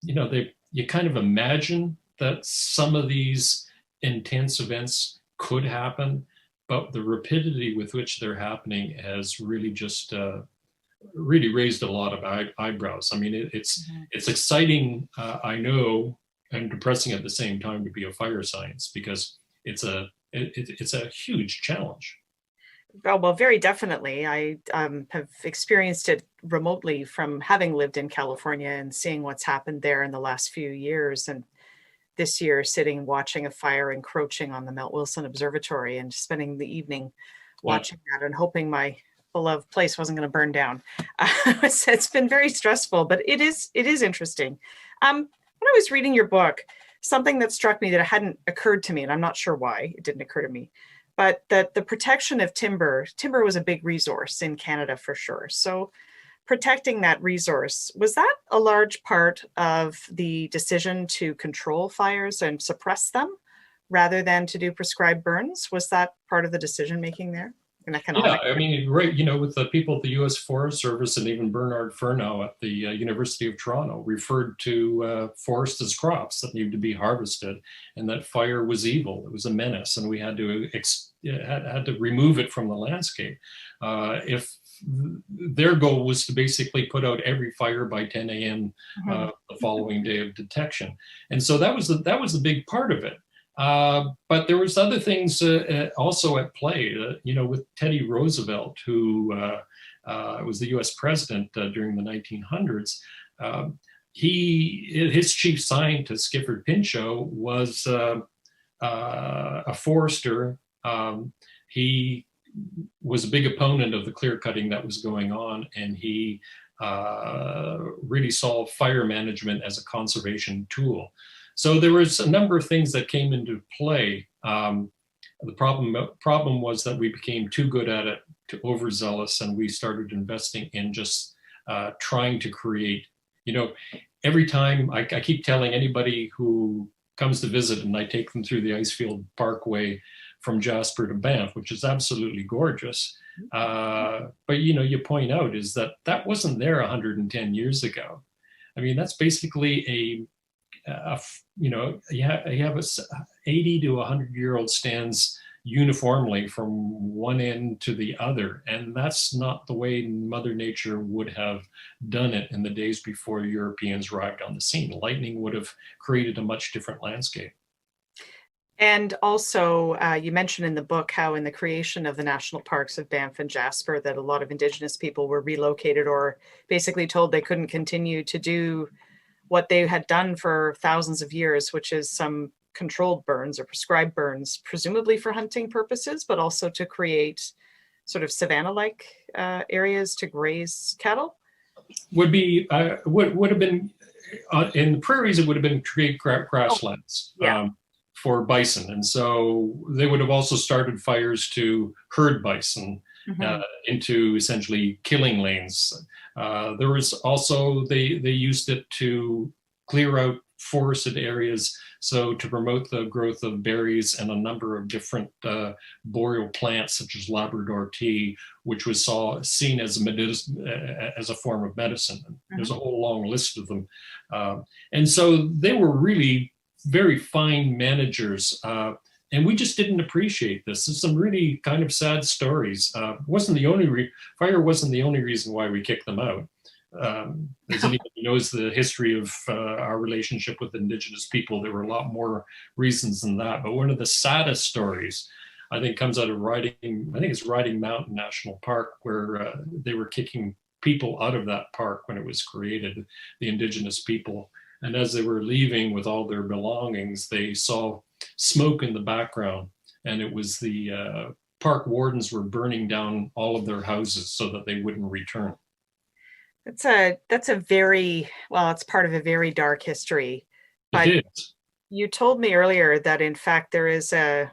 you kind of imagine that some of these intense events could happen, but the rapidity with which they're happening has really just really raised a lot of eyebrows. I mean, it's exciting, I know, and depressing at the same time to be a fire science, because it's a huge challenge. Well, very definitely. I have experienced it remotely from having lived in California and seeing what's happened there in the last few years. And this year, sitting watching a fire encroaching on the Mount Wilson Observatory and spending the evening watching that and hoping my beloved place wasn't going to burn down. It's been very stressful, but it is interesting. When I was reading your book, something that struck me that hadn't occurred to me, and I'm not sure why it didn't occur to me, but that the protection of timber was a big resource in Canada for sure. So protecting that resource, was that a large part of the decision to control fires and suppress them rather than to do prescribed burns? Was that part of the decision making there? and Yeah, economic. I mean, right, you know, with the people at the U.S. Forest Service and even Bernard Furneaux at the University of Toronto referred to forest as crops that needed to be harvested, and that fire was evil. It was a menace, and we had to had to remove it from the landscape. If their goal was to basically put out every fire by 10 a.m. The following day of detection, and so that was the big part of it. But there was other things also at play, you know, with Teddy Roosevelt, who was the U.S. president during the 1900s. His chief scientist, Gifford Pinchot, was a forester. He was a big opponent of the clear cutting that was going on, and he really saw fire management as a conservation tool. So there was a number of things that came into play. The problem was that we became too good at it, too overzealous, and we started investing in just trying to create, you know, every time I keep telling anybody who comes to visit, and I take them through the Icefield Parkway from Jasper to Banff, which is absolutely gorgeous. But, you know, you point out is that wasn't there 110 years ago. I mean, that's basically you know, you have a 80 to 100-year-old stands uniformly from one end to the other, and that's not the way Mother Nature would have done it in the days before Europeans arrived on the scene. Lightning would have created a much different landscape. And also, you mentioned in the book how in the creation of the national parks of Banff and Jasper that a lot of Indigenous people were relocated or basically told they couldn't continue to do what they had done for thousands of years, which is some controlled burns or prescribed burns, presumably for hunting purposes, but also to create sort of savanna-like areas to graze cattle. Would have been in the prairies. It would have been create grasslands for bison, and so they would have also started fires to herd bison into essentially killing lanes. There was also they used it to clear out forested areas, so to promote the growth of berries and a number of different boreal plants such as Labrador tea, which was seen as a form of medicine. There's a whole long list of them, and so they were really very fine managers. And we just didn't appreciate this. There's some really kind of sad stories. Fire wasn't the only reason why we kicked them out. As anybody knows the history of our relationship with Indigenous people, there were a lot more reasons than that. But one of the saddest stories, I think, comes out of Riding Mountain National Park, where they were kicking people out of that park when it was created, the Indigenous people. And as they were leaving with all their belongings, they saw smoke in the background, and it was the park wardens were burning down all of their houses so that they wouldn't return. That's a very, well, it's part of a very dark history. But it is. You told me earlier that in fact there is a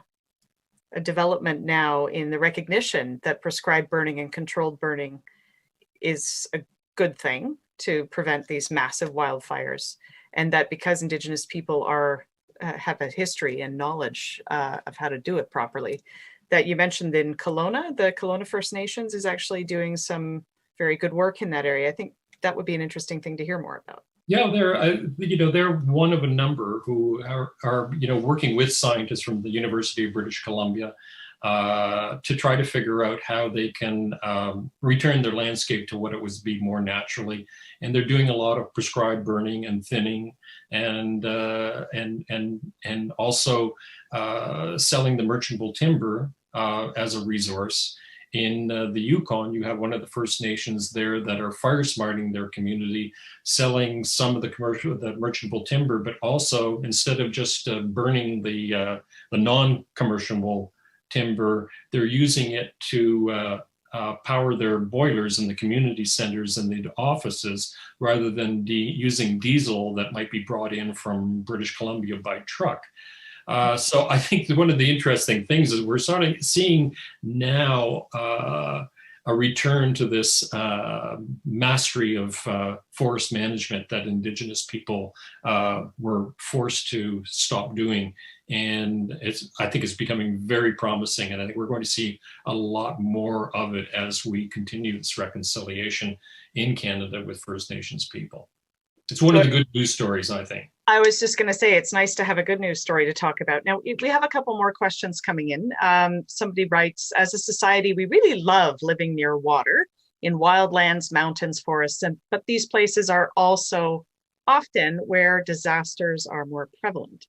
development now in the recognition that prescribed burning and controlled burning is a good thing to prevent these massive wildfires, and that because Indigenous people have a history and knowledge of how to do it properly, that you mentioned in Kelowna, the Kelowna First Nations is actually doing some very good work in that area. I think that would be an interesting thing to hear more about. Yeah, they're one of a number who are working with scientists from the University of British Columbia to try to figure out how they can return their landscape to what it was be more naturally. And they're doing a lot of prescribed burning and thinning, and also selling the merchantable timber as a resource. In the Yukon, you have one of the First Nations there that are fire smarting their community, selling some of the merchantable timber, but also instead of just burning the non-commercial timber, they're using it to power their boilers in the community centers and the offices, rather than using diesel that might be brought in from British Columbia by truck. So I think one of the interesting things is we're starting seeing now a return to this mastery of forest management that Indigenous people were forced to stop doing. And I think it's becoming very promising. And I think we're going to see a lot more of it as we continue this reconciliation in Canada with First Nations people. It's one of the good news stories, I think. I was just going to say, it's nice to have a good news story to talk about. Now, we have a couple more questions coming in. Somebody writes, as a society, we really love living near water in wildlands, mountains, forests, but these places are also often where disasters are more prevalent.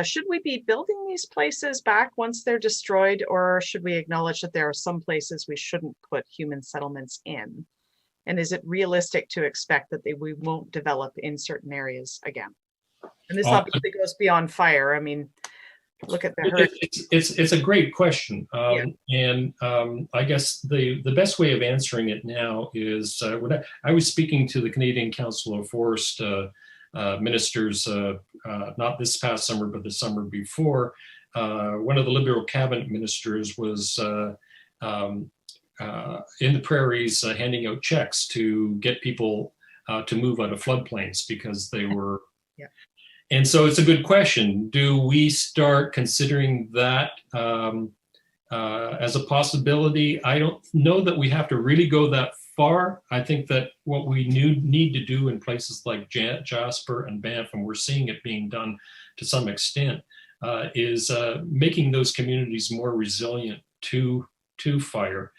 Should we be building these places back once they're destroyed, or should we acknowledge that there are some places we shouldn't put human settlements in? And is it realistic to expect that we won't develop in certain areas again? And this obviously goes beyond fire. I mean, look at the hurricane. It's a great question. And I guess the best way of answering it now is when I was speaking to the Canadian Council of Forest ministers, not this past summer, but the summer before. One of the Liberal cabinet ministers was in the prairies handing out checks to get people to move out of floodplains because they were. Yeah. And so it's a good question. Do we start considering that as a possibility? I don't know that we have to really go that far. I think that what we need to do in places like Jasper and Banff, and we're seeing it being done to some extent, is making those communities more resilient to fire.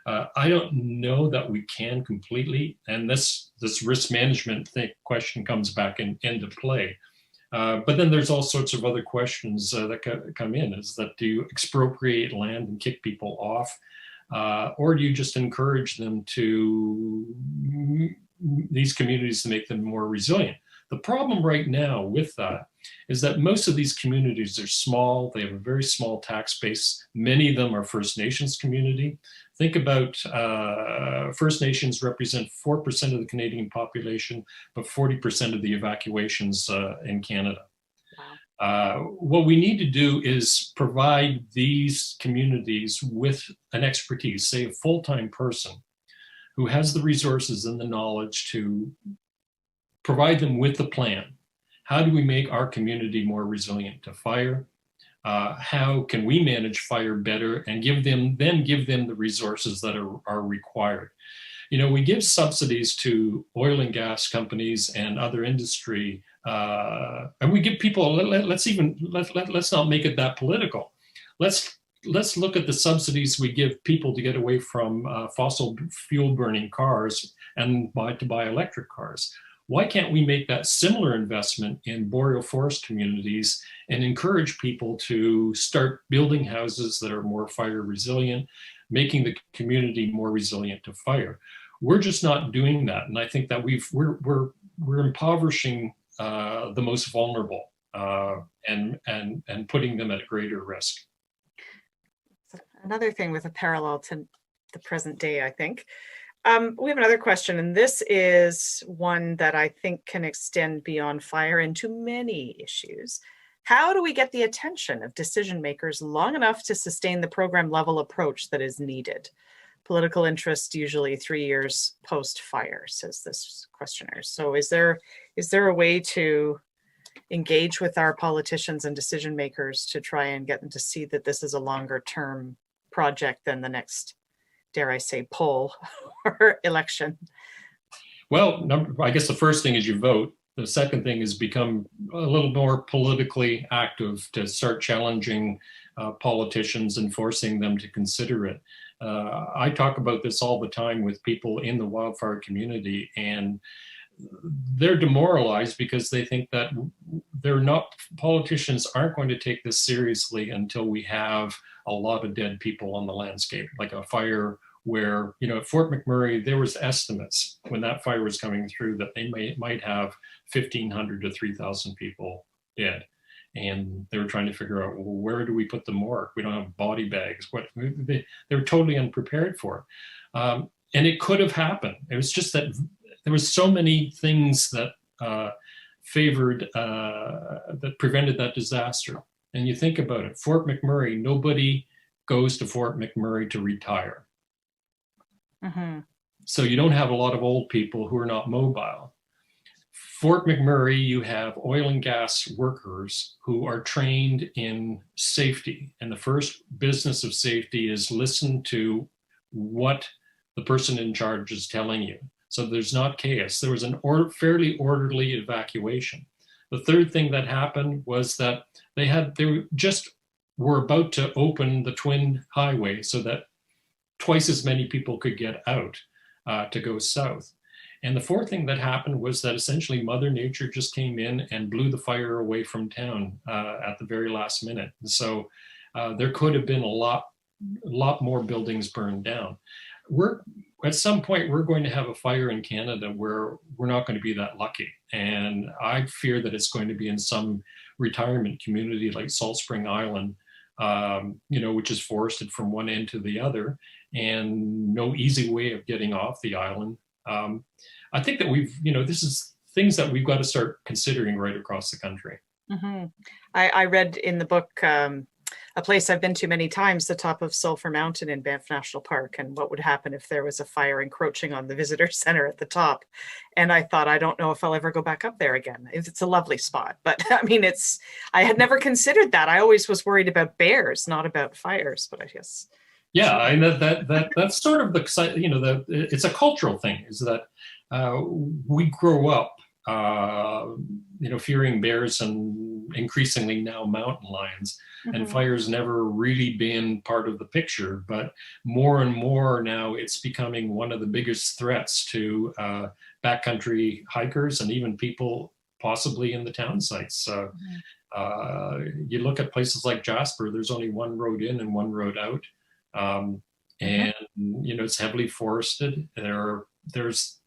I don't know that we can completely, and this risk management question comes back into play. But then there's all sorts of other questions that come in. Is that, do you expropriate land and kick people off? Or do you just encourage them these communities to make them more resilient? The problem right now with that is that most of these communities are small. They have a very small tax base. Many of them are First Nations community. Think about First Nations represent 4% of the Canadian population, but 40% of the evacuations in Canada. Wow. What we need to do is provide these communities with an expertise, say a full-time person who has the resources and the knowledge to provide them with the plan. How do we make our community more resilient to fire? How can we manage fire better and give them the resources that are required? You know, we give subsidies to oil and gas companies and other industry, and we give people. Let's not make it that political. Let's look at the subsidies we give people to get away from fossil fuel burning cars and to buy electric cars. Why can't we make that similar investment in boreal forest communities and encourage people to start building houses that are more fire resilient, making the community more resilient to fire? We're just not doing that, and I think that we're impoverishing the most vulnerable and putting them at greater risk. Another thing with a parallel to the present day, I think. We have another question, and this is one that I think can extend beyond fire into many issues. How do we get the attention of decision makers long enough to sustain the program level approach that is needed? Political interest usually 3 years post-fire, says this questioner. So is there a way to engage with our politicians and decision makers to try and get them to see that this is a longer term project than the next, dare I say, poll or election? Well, I guess the first thing is you vote. The second thing is become a little more politically active, to start challenging politicians and forcing them to consider it. I talk about this all the time with people in the wildfire community, and they're demoralized because they think that politicians aren't going to take this seriously until we have a lot of dead people on the landscape, like a fire where, you know, at Fort McMurray, there was estimates when that fire was coming through that they might have 1,500 to 3,000 people dead. And they were trying to figure out, well, where do we put the morgue? We don't have body bags. They were totally unprepared for it. And it could have happened. It was just that there was so many things that that prevented that disaster. And you think about it, Fort McMurray, nobody goes to Fort McMurray to retire. So you don't have a lot of old people who are not mobile. Fort McMurray, you have oil and gas workers who are trained in safety. And the first business of safety is listen to what the person in charge is telling you. So there's not chaos. There was an fairly orderly evacuation. The third thing that happened was that they were about to open the twin highway so that twice as many people could get out to go south. And the fourth thing that happened was that essentially Mother Nature just came in and blew the fire away from town at the very last minute. And so there could have been a lot more buildings burned down. At some point, we're going to have a fire in Canada where we're not going to be that lucky. And I fear that it's going to be in some retirement community like Salt Spring Island, which is forested from one end to the other and no easy way of getting off the island. I think that this is things that we've got to start considering right across the country. I read in the book a place I've been to many times, the top of Sulphur Mountain in Banff National Park, and what would happen if there was a fire encroaching on the visitor center at the top. And I thought, I don't know if I'll ever go back up there again. It's a lovely spot, but I mean, I had never considered that. I always was worried about bears, not about fires, but I guess. Yeah, I know that's sort of it's a cultural thing, is that we grow up, fearing bears and increasingly now mountain lions, and fire's never really been part of the picture. But more and more now, it's becoming one of the biggest threats to backcountry hikers and even people possibly in the town sites. You look at places like Jasper, there's only one road in and one road out. And it's heavily forested. There's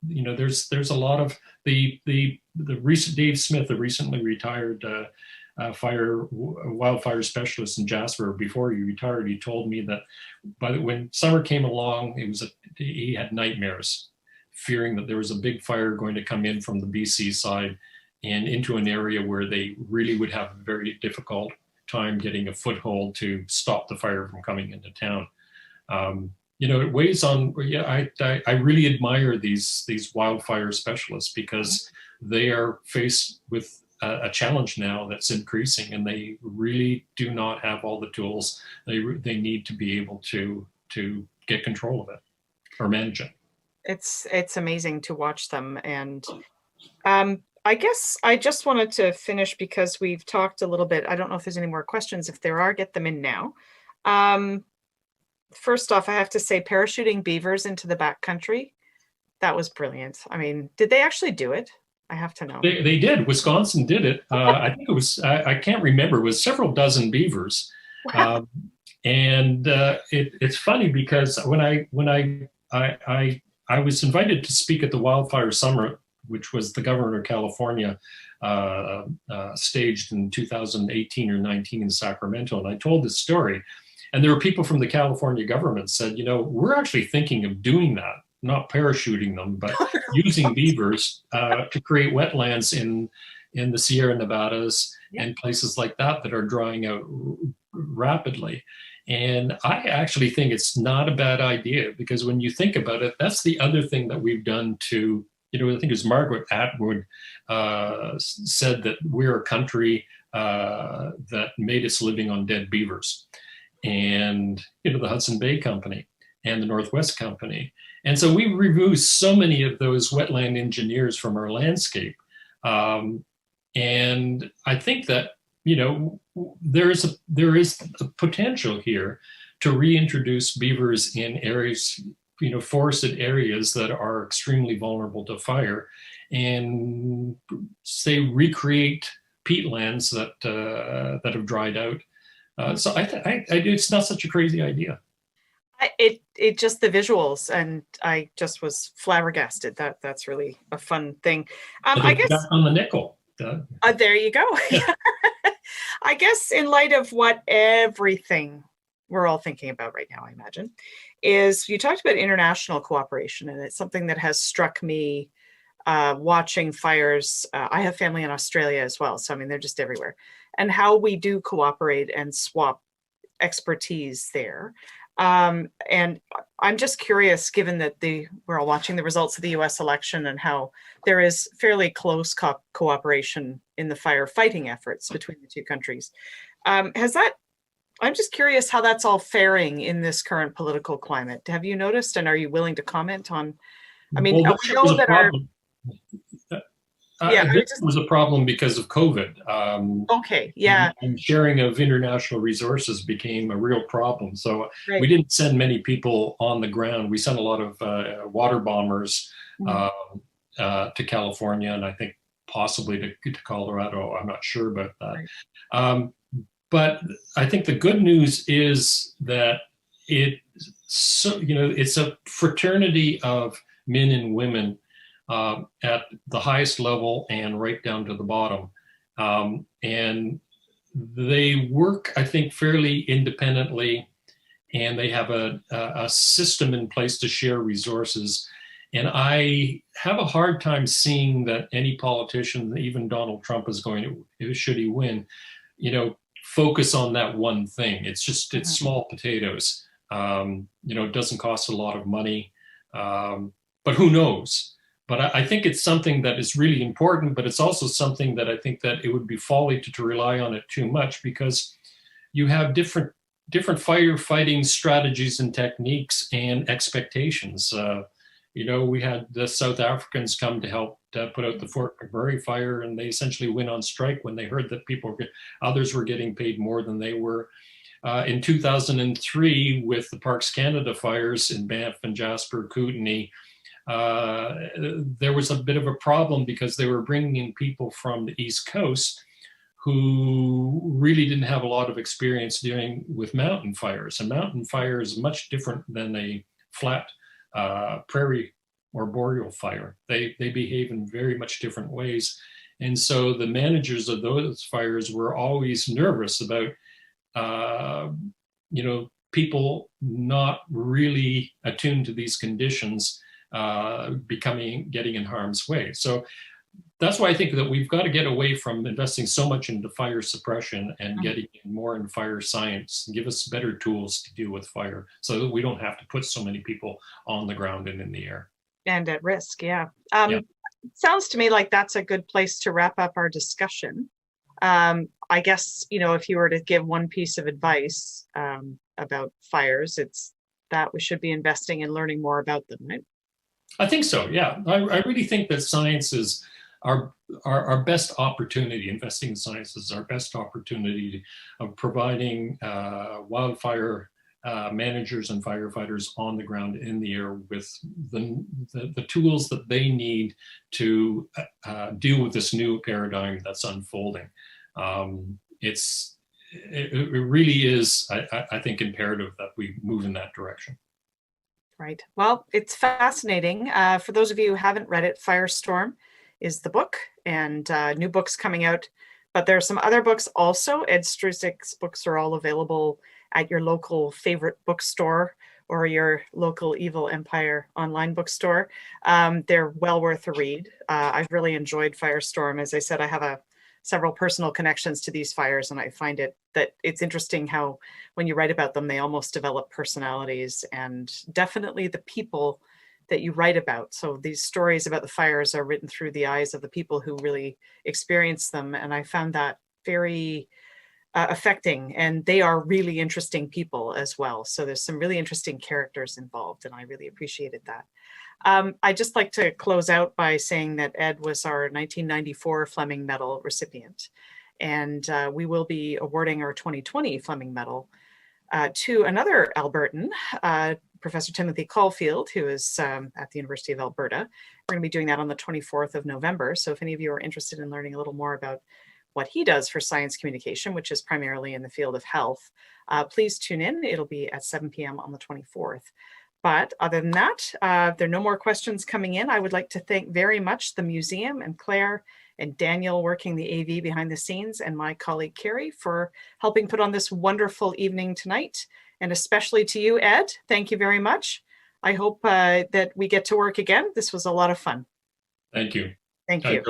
a lot of the recent Dave Smith, the recently retired wildfire specialist in Jasper. Before he retired, he told me that when summer came along, he had nightmares, fearing that there was a big fire going to come in from the BC side and into an area where they really would have a very difficult time getting a foothold to stop the fire from coming into town. It weighs on. I really admire these wildfire specialists, because they are faced with a challenge now that's increasing, and they really do not have all the tools they need to be able to get control of it or manage it. It's amazing to watch them. And I guess I just wanted to finish, because we've talked a little bit. I don't know if there's any more questions. If there are, get them in now. First off, I have to say, parachuting beavers into the backcountry, that was brilliant. I mean, did they actually do it? I have to know. They did. Wisconsin did it. I think it was, I can't remember, it was several dozen beavers. Wow. It's funny, because when I was invited to speak at the Wildfire Summit, which was the governor of California staged in 2018 or 19 in Sacramento, and I told this story. And there were people from the California government said, we're actually thinking of doing that, not parachuting them, but using beavers to create wetlands in the Sierra Nevadas and places like that are drying out rapidly. And I actually think it's not a bad idea, because when you think about it, that's the other thing that we've done to, I think it was Margaret Atwood said that we're a country that made its living on dead beavers. And the Hudson Bay Company and the Northwest Company. And so we removed so many of those wetland engineers from our landscape. And I think that, there is a potential here to reintroduce beavers in areas, forested areas that are extremely vulnerable to fire, and say recreate peatlands that have dried out. So it's not such a crazy idea. It just, the visuals, and I just was flabbergasted. That's really a fun thing. I guess on the nickel. There you go. I guess in light of what everything we're all thinking about right now, I imagine, is you talked about international cooperation, and it's something that has struck me watching fires. I have family in Australia as well, so I mean, they're just everywhere. And how we do cooperate and swap expertise there. And I'm just curious, given that we're all watching the results of the US election and how there is fairly close cooperation in the firefighting efforts between the two countries. I'm just curious how that's all faring in this current political climate. Have you noticed, and are you willing to comment on? I mean, Well, we know that this was a problem because of COVID. Okay, yeah. And sharing of international resources became a real problem. So Right. we didn't send many people on the ground. We sent a lot of water bombers to California, and I think possibly to Colorado. I'm not sure about that. Right. But I think the good news is that it's a fraternity of men and women at the highest level and right down to the bottom. And they work, I think, fairly independently, and they have a system in place to share resources. And I have a hard time seeing that any politician, even Donald Trump, is going to, should he win, focus on that one thing. It's small potatoes. It doesn't cost a lot of money, but who knows? But I think it's something that is really important, but it's also something that I think that it would be folly to rely on it too much, because you have different firefighting strategies and techniques and expectations. We had the South Africans come to help put out the Fort McMurray fire, and they essentially went on strike when they heard that others were getting paid more than they were. In 2003, with the Parks Canada fires in Banff and Jasper, Kootenay, there was a bit of a problem because they were bringing in people from the East Coast who really didn't have a lot of experience dealing with mountain fires. A mountain fire is much different than a flat prairie or boreal fire. They behave in very much different ways. And so the managers of those fires were always nervous about, people not really attuned to these conditions getting in harm's way. So that's why I think that we've got to get away from investing so much into fire suppression and getting more in fire science and give us better tools to deal with fire so that we don't have to put so many people on the ground and in the air. And at risk, yeah. Sounds to me like that's a good place to wrap up our discussion. I guess, if you were to give one piece of advice about fires, it's that we should be investing in learning more about them, right? I think so, yeah. I really think that science is our best opportunity. Investing in science is our best opportunity of providing wildfire managers and firefighters on the ground, in the air, with the tools that they need to deal with this new paradigm that's unfolding. It really is, I think, imperative that we move in that direction. Right. Well, it's fascinating. For those of you who haven't read it, Firestorm is the book, and new books coming out. But there are some other books also. Ed Struzik's books are all available at your local favorite bookstore or your local Evil Empire online bookstore. They're well worth a read. I've really enjoyed Firestorm. As I said, I have several personal connections to these fires, and I find that it's interesting how when you write about them, they almost develop personalities, and definitely the people that you write about. So these stories about the fires are written through the eyes of the people who really experience them, and I found that very affecting, and they are really interesting people as well. So there's some really interesting characters involved, and I really appreciated that. I'd just like to close out by saying that Ed was our 1994 Fleming Medal recipient, and we will be awarding our 2020 Fleming Medal to another Albertan, Professor Timothy Caulfield, who is at the University of Alberta. We're going to be doing that on the 24th of November. So if any of you are interested in learning a little more about what he does for science communication, which is primarily in the field of health, please tune in. It'll be at 7 p.m. on the 24th. But other than that, there are no more questions coming in. I would like to thank very much the museum and Claire and Daniel working the AV behind the scenes, and my colleague Carrie for helping put on this wonderful evening tonight. And especially to you, Ed, thank you very much. I hope that we get to work again. This was a lot of fun. Thank you. Thank you.